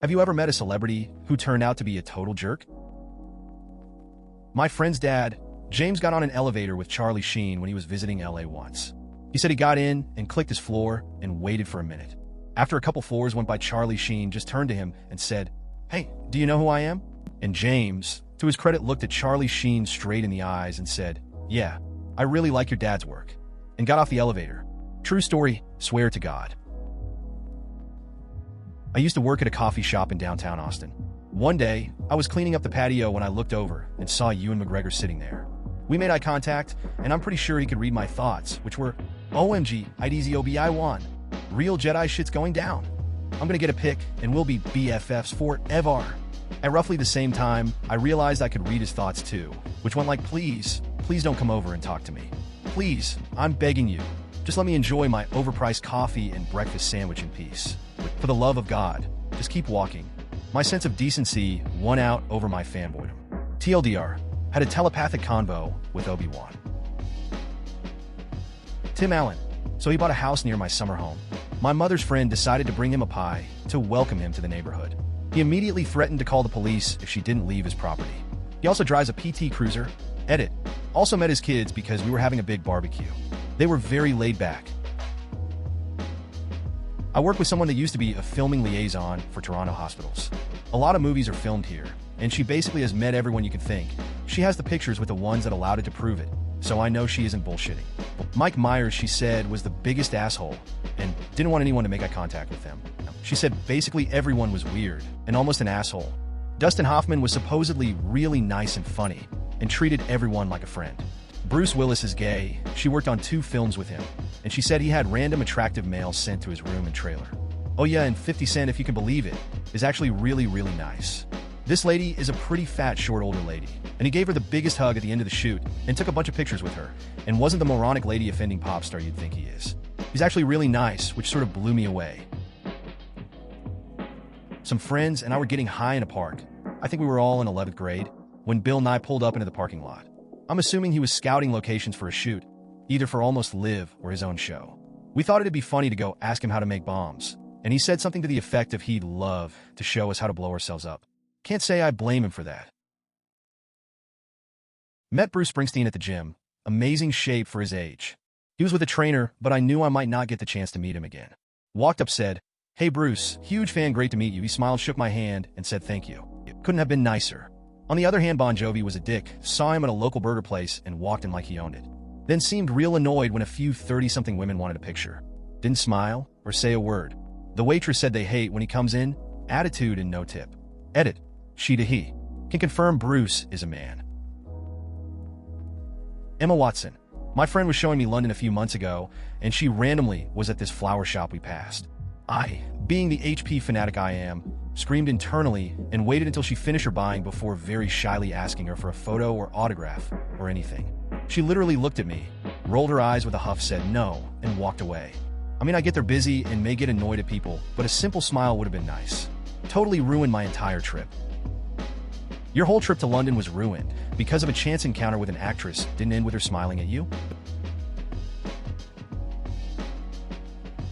Have you ever met a celebrity who turned out to be a total jerk? My friend's dad, James, got on an elevator with Charlie Sheen when he was visiting LA once. He said he got in and clicked his floor and waited for a minute. After a couple floors went by, Charlie Sheen just turned to him and said, "Hey, do you know who I am?" And James, to his credit, looked at Charlie Sheen straight in the eyes and said, "Yeah, I really like your dad's work," and got off the elevator. True story, swear to God. I used to work at a coffee shop in downtown Austin. One day, I was cleaning up the patio when I looked over and saw Ewan McGregor sitting there. We made eye contact, and I'm pretty sure he could read my thoughts, which were, "OMG, IDZOBI1. Real Jedi shit's going down. I'm gonna get a pic, and we'll be BFFs forever." At roughly the same time, I realized I could read his thoughts too, which went like, please don't come over and talk to me. Please, I'm begging you. Just let me enjoy my overpriced coffee and breakfast sandwich in peace. For the love of God, just keep walking. My sense of decency won out over my fanboydom. TLDR, had a telepathic convo with Obi-Wan. Tim Allen. So he bought a house near my summer home. My mother's friend decided to bring him a pie to welcome him to the neighborhood. He immediately threatened to call the police if she didn't leave his property. He also drives a PT Cruiser. Edit. Also met his kids because we were having a big barbecue. They were very laid back. I work with someone that used to be a filming liaison for Toronto hospitals. A lot of movies are filmed here, and she basically has met everyone you could think. She has the pictures with the ones that allowed it to prove it, so I know she isn't bullshitting. Mike Myers, she said, was the biggest asshole and didn't want anyone to make eye contact with him. She said basically everyone was weird and almost an asshole. Dustin Hoffman was supposedly really nice and funny and treated everyone like a friend. Bruce Willis is gay. She worked on 2 films with him, and she said he had random attractive males sent to his room and trailer. Oh yeah, and 50 Cent, if you can believe it, is actually really nice. This lady is a pretty fat, short, older lady, and he gave her the biggest hug at the end of the shoot and took a bunch of pictures with her, and wasn't the moronic lady offending pop star you'd think he is. He's actually really nice, which sort of blew me away. Some friends and I were getting high in a park. I think we were all in 11th grade, when Bill Nye pulled up into the parking lot. I'm assuming he was scouting locations for a shoot, either for Almost Live or his own show. We thought it'd be funny to go ask him how to make bombs, and he said something to the effect of he'd love to show us how to blow ourselves up. Can't say I blame him for that. Met Bruce Springsteen at the gym. Amazing shape for his age. He was with a trainer, but I knew I might not get the chance to meet him again. Walked up, said, "Hey Bruce, huge fan, great to meet you." He smiled, shook my hand, and said thank you. It couldn't have been nicer. On the other hand, Bon Jovi was a dick, saw him at a local burger place and walked in like he owned it. Then seemed real annoyed when a few 30-something women wanted a picture. Didn't smile or say a word. The waitress said they hate when he comes in, attitude and no tip. Edit. She to he. Can confirm Bruce is a man. Emma Watson. My friend was showing me London a few months ago, and she randomly was at this flower shop we passed. I, being the HP fanatic I am, screamed internally and waited until she finished her buying before very shyly asking her for a photo or autograph or anything. She literally looked at me, rolled her eyes with a huff, said no, and walked away. I mean, I get they're busy and may get annoyed at people, but a simple smile would have been nice. Totally ruined my entire trip. Your whole trip to London was ruined because of a chance encounter with an actress didn't end with her smiling at you?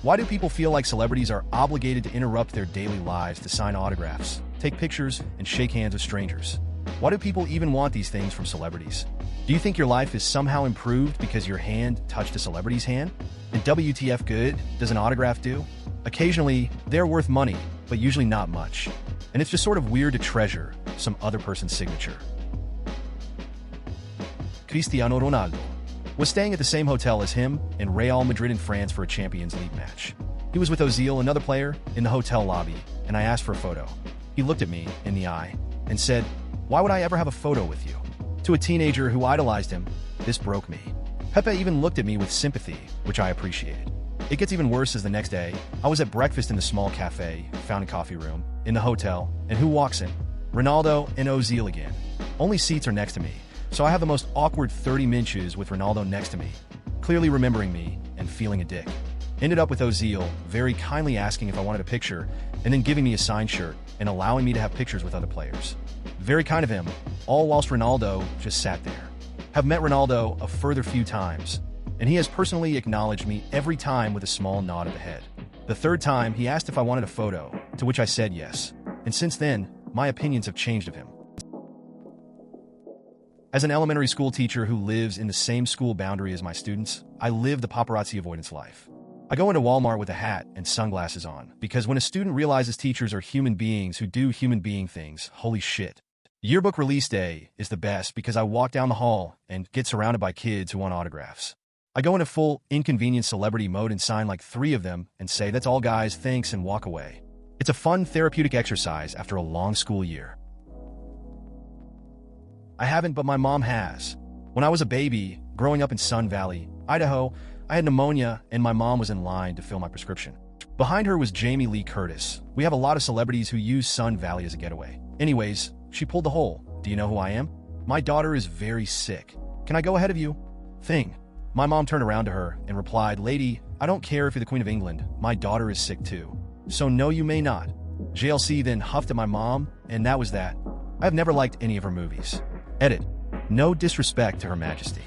Why do people feel like celebrities are obligated to interrupt their daily lives to sign autographs, take pictures, and shake hands with strangers? Why do people even want these things from celebrities? Do you think your life is somehow improved because your hand touched a celebrity's hand? And WTF good does an autograph do? Occasionally, they're worth money, but usually not much. And it's just sort of weird to treasure some other person's signature. Cristiano Ronaldo was staying at the same hotel as him in Real Madrid in France for a Champions League match. He was with Ozil, another player, in the hotel lobby, and I asked for a photo. He looked at me in the eye and said, "Why would I ever have a photo with you?" To a teenager who idolized him, this broke me. Pepe even looked at me with sympathy, which I appreciated. It gets even worse as the next day, I was at breakfast in the small cafe, found a coffee room, in the hotel, and who walks in? Ronaldo and Ozil again. Only seats are next to me, so I have the most awkward 30 minutes with Ronaldo next to me, clearly remembering me and feeling a dick. Ended up with Ozil very kindly asking if I wanted a picture, and then giving me a signed shirt and allowing me to have pictures with other players. Very kind of him, all whilst Ronaldo just sat there. Have met Ronaldo a further few times, and he has personally acknowledged me every time with a small nod of the head. The third time, he asked if I wanted a photo, to which I said yes, and since then, my opinions have changed of him. As an elementary school teacher who lives in the same school boundary as my students, I live the paparazzi avoidance life. I go into Walmart with a hat and sunglasses on, because when a student realizes teachers are human beings who do human being things, holy shit. Yearbook release day is the best because I walk down the hall and get surrounded by kids who want autographs. I go into full inconvenient celebrity mode and sign like 3 of them and say, "That's all guys, thanks," and walk away. It's a fun therapeutic exercise after a long school year. I haven't, but my mom has. When I was a baby, growing up in Sun Valley, Idaho, I had pneumonia and my mom was in line to fill my prescription. Behind her was Jamie Lee Curtis. We have a lot of celebrities who use Sun Valley as a getaway. Anyways, she pulled the hole. Do you know who I am? My daughter is very sick. Can I go ahead of you? Thing. My mom turned around to her and replied, "Lady, I don't care if you're the Queen of England. My daughter is sick too. So no, you may not." JLC then huffed at my mom, and that was that. I have never liked any of her movies. Edit. No disrespect to Her Majesty.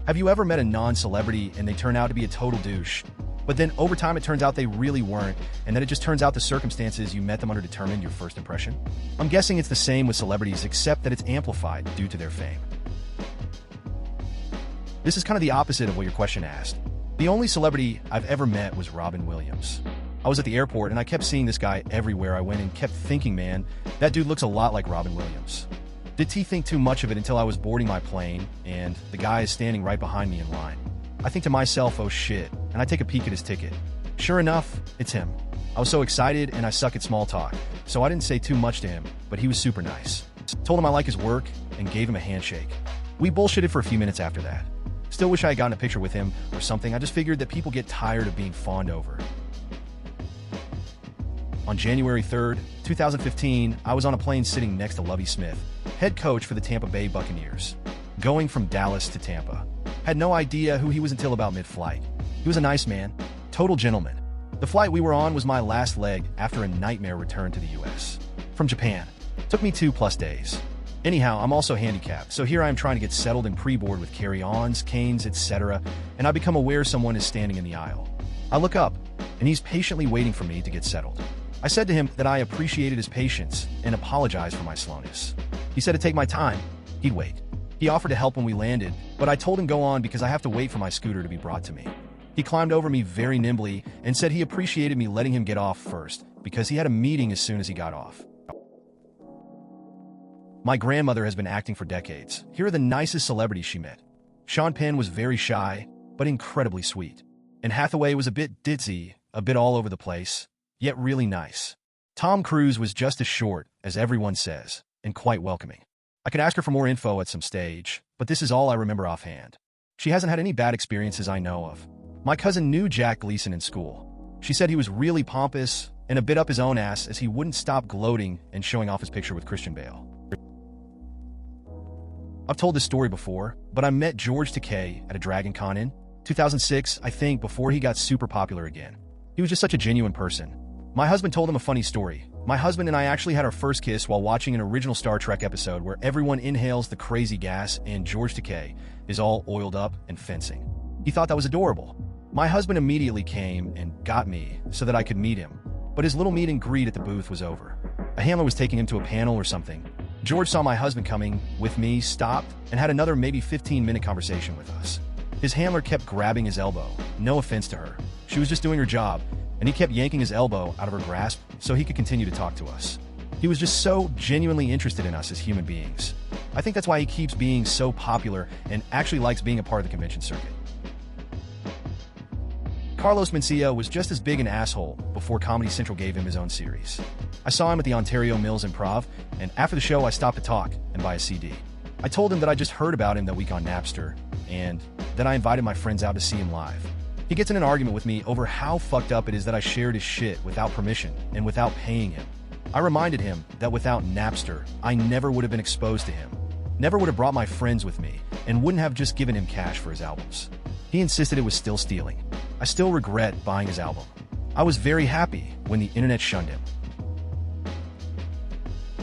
Have you ever met a non-celebrity and they turn out to be a total douche, but then over time it turns out they really weren't, and then it just turns out the circumstances you met them under determined your first impression? I'm guessing it's the same with celebrities, except that it's amplified due to their fame. This is kind of the opposite of what your question asked. The only celebrity I've ever met was Robin Williams. I was at the airport and I kept seeing this guy everywhere I went and kept thinking, man, that dude looks a lot like Robin Williams. Did T think too much of it until I was boarding my plane and the guy is standing right behind me in line. I think to myself, oh shit, and I take a peek at his ticket. Sure enough, it's him. I was so excited and I suck at small talk, so I didn't say too much to him, but he was super nice. Told him I like his work and gave him a handshake. We bullshitted for a few minutes after that. Still wish I had gotten a picture with him or something. I just figured that people get tired of being fawned over. On January 3rd, 2015, I was on a plane sitting next to Lovie Smith, head coach for the Tampa Bay Buccaneers, going from Dallas to Tampa. Had no idea who he was until about mid-flight. He was a nice man, total gentleman. The flight we were on was my last leg after a nightmare return to the US. From Japan. Took me 2+ days. Anyhow, I'm also handicapped, so here I am trying to get settled and pre-board with carry-ons, canes, etc., and I become aware someone is standing in the aisle. I look up, and he's patiently waiting for me to get settled. I said to him that I appreciated his patience and apologized for my slowness. He said to take my time. He'd wait. He offered to help when we landed, but I told him go on because I have to wait for my scooter to be brought to me. He climbed over me very nimbly and said he appreciated me letting him get off first because he had a meeting as soon as he got off. My grandmother has been acting for decades. Here are the nicest celebrities she met. Sean Penn was very shy, but incredibly sweet. And Hathaway was a bit ditzy, a bit all over the place, yet really nice. Tom Cruise was just as short, as everyone says, and quite welcoming. I could ask her for more info at some stage, but this is all I remember offhand. She hasn't had any bad experiences I know of. My cousin knew Jack Gleason in school. She said he was really pompous and a bit up his own ass as he wouldn't stop gloating and showing off his picture with Christian Bale. I've told this story before, but I met George Takei at a Dragon Con in 2006, I think, before he got super popular again. He was just such a genuine person. My husband told him a funny story. My husband and I actually had our first kiss while watching an original Star Trek episode where everyone inhales the crazy gas and George Takei is all oiled up and fencing. He thought that was adorable. My husband immediately came and got me so that I could meet him, but his little meet and greet at the booth was over. A handler was taking him to a panel or something. George saw my husband coming with me, stopped, and had another maybe 15-minute conversation with us. His handler kept grabbing his elbow. No offense to her. She was just doing her job, and he kept yanking his elbow out of her grasp so he could continue to talk to us. He was just so genuinely interested in us as human beings. I think that's why he keeps being so popular and actually likes being a part of the convention circuit. Carlos Mencia was just as big an asshole before Comedy Central gave him his own series. I saw him at the Ontario Mills Improv, and after the show I stopped to talk and buy a CD. I told him that I just heard about him that week on Napster, and that I invited my friends out to see him live. He gets in an argument with me over how fucked up it is that I shared his shit without permission and without paying him. I reminded him that without Napster, I never would have been exposed to him, never would have brought my friends with me, and wouldn't have just given him cash for his albums. He insisted it was still stealing. I still regret buying his album. I was very happy when the internet shunned him.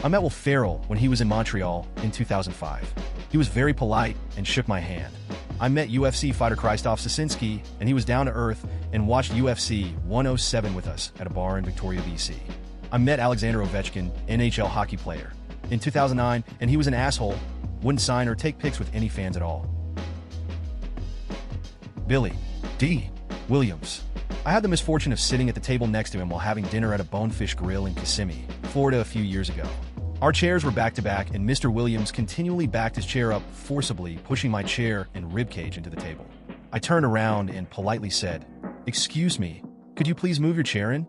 I met Will Ferrell when he was in Montreal in 2005. He was very polite and shook my hand. I met UFC fighter Krzysztof Sosinski, and he was down to earth and watched UFC 107 with us at a bar in Victoria, BC. I met Alexander Ovechkin, NHL hockey player, in 2009, and he was an asshole, wouldn't sign or take pics with any fans at all. Billy D. Williams. I had the misfortune of sitting at the table next to him while having dinner at a Bonefish Grill in Kissimmee, Florida a few years ago. Our chairs were back to back, and Mr. Williams continually backed his chair up, forcibly pushing my chair and ribcage into the table. I turned around and politely said, "Excuse me, could you please move your chair in?"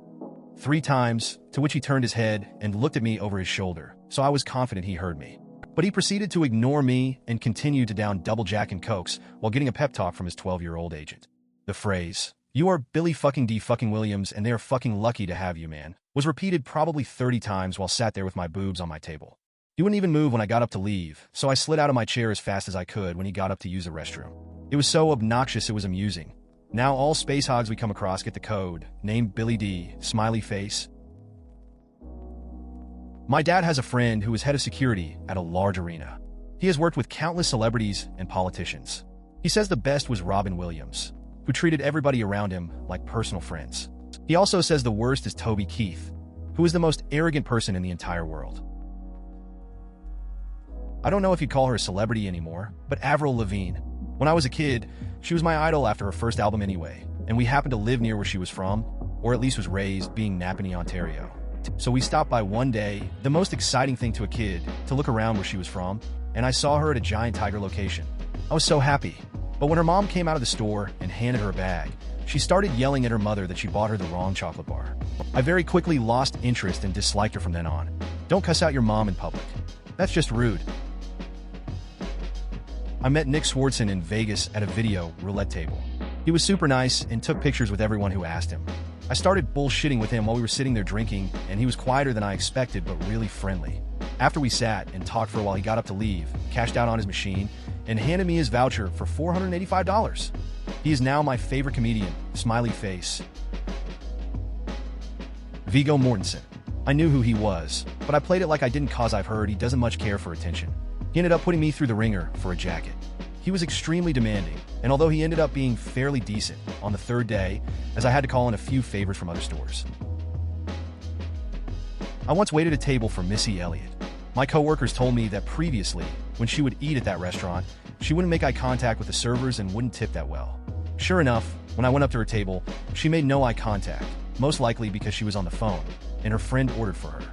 3 times, to which he turned his head and looked at me over his shoulder, so I was confident he heard me. But he proceeded to ignore me and continue to down double Jack and Cokes while getting a pep talk from his 12-year-old agent. The phrase, "You are Billy fucking D fucking Williams and they are fucking lucky to have you, man," was repeated probably 30 times while sat there with my boobs on my table. He wouldn't even move when I got up to leave, so I slid out of my chair as fast as I could when he got up to use the restroom. It was so obnoxious it was amusing. Now all space hogs we come across get the code, named Billy D, smiley face. My dad has a friend who is head of security at a large arena. He has worked with countless celebrities and politicians. He says the best was Robin Williams, who treated everybody around him like personal friends. He also says the worst is Toby Keith, who is the most arrogant person in the entire world. I don't know if you'd call her a celebrity anymore, but Avril Lavigne. When I was a kid, she was my idol after her first album anyway, and we happened to live near where she was from, or at least was raised, being Napanee, Ontario. So we stopped by one day, the most exciting thing to a kid, to look around where she was from, and I saw her at a Giant Tiger location. I was so happy. But when her mom came out of the store and handed her a bag, she started yelling at her mother that she bought her the wrong chocolate bar. I very quickly lost interest and disliked her from then on. Don't cuss out your mom in public. That's just rude. I met Nick Swartzen in Vegas at a video roulette table. He was super nice and took pictures with everyone who asked him. I started bullshitting with him while we were sitting there drinking, and he was quieter than I expected, but really friendly. After we sat and talked for a while, he got up to leave, cashed out on his machine, and handed me his voucher for $485. He is now my favorite comedian, smiley face. Viggo Mortensen. I knew who he was, but I played it like I didn't cause I've heard he doesn't much care for attention. He ended up putting me through the ringer for a jacket. He was extremely demanding, and although he ended up being fairly decent on the 3rd day, as I had to call in a few favors from other stores. I once waited a table for Missy Elliott. My coworkers told me that previously, when she would eat at that restaurant, she wouldn't make eye contact with the servers and wouldn't tip that well. Sure enough, when I went up to her table, she made no eye contact, most likely because she was on the phone, and her friend ordered for her.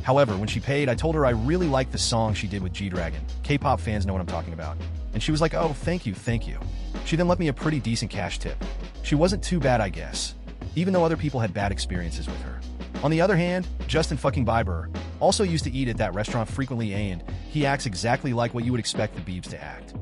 However, when she paid, I told her I really liked the song she did with G-Dragon. K-pop fans know what I'm talking about. And she was like, "Oh, thank you, thank you." She then left me a pretty decent cash tip. She wasn't too bad, I guess, even though other people had bad experiences with her. On the other hand, Justin fucking Bieber also used to eat at that restaurant frequently, and he acts exactly like what you would expect the Biebs to act.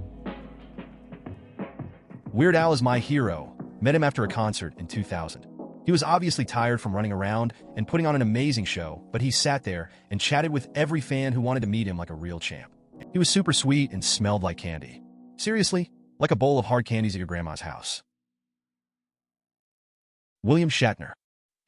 Weird Al is my hero. Met him after a concert in 2000. He was obviously tired from running around and putting on an amazing show, but he sat there and chatted with every fan who wanted to meet him like a real champ. He was super sweet and smelled like candy. Seriously, like a bowl of hard candies at your grandma's house. William Shatner.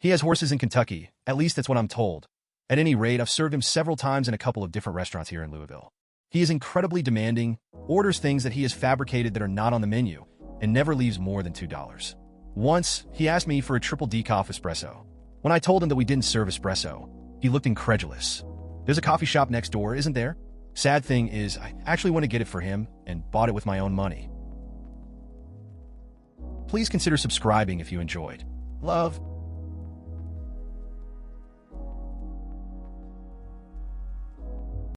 He has horses in Kentucky, at least that's what I'm told. At any rate, I've served him several times in a couple of different restaurants here in Louisville. He is incredibly demanding, orders things that he has fabricated that are not on the menu, and never leaves more than $2. Once, he asked me for a triple decaf espresso. When I told him that we didn't serve espresso, he looked incredulous. There's a coffee shop next door, isn't there? Sad thing is, I actually want to get it for him and bought it with my own money. Please consider subscribing if you enjoyed. Love.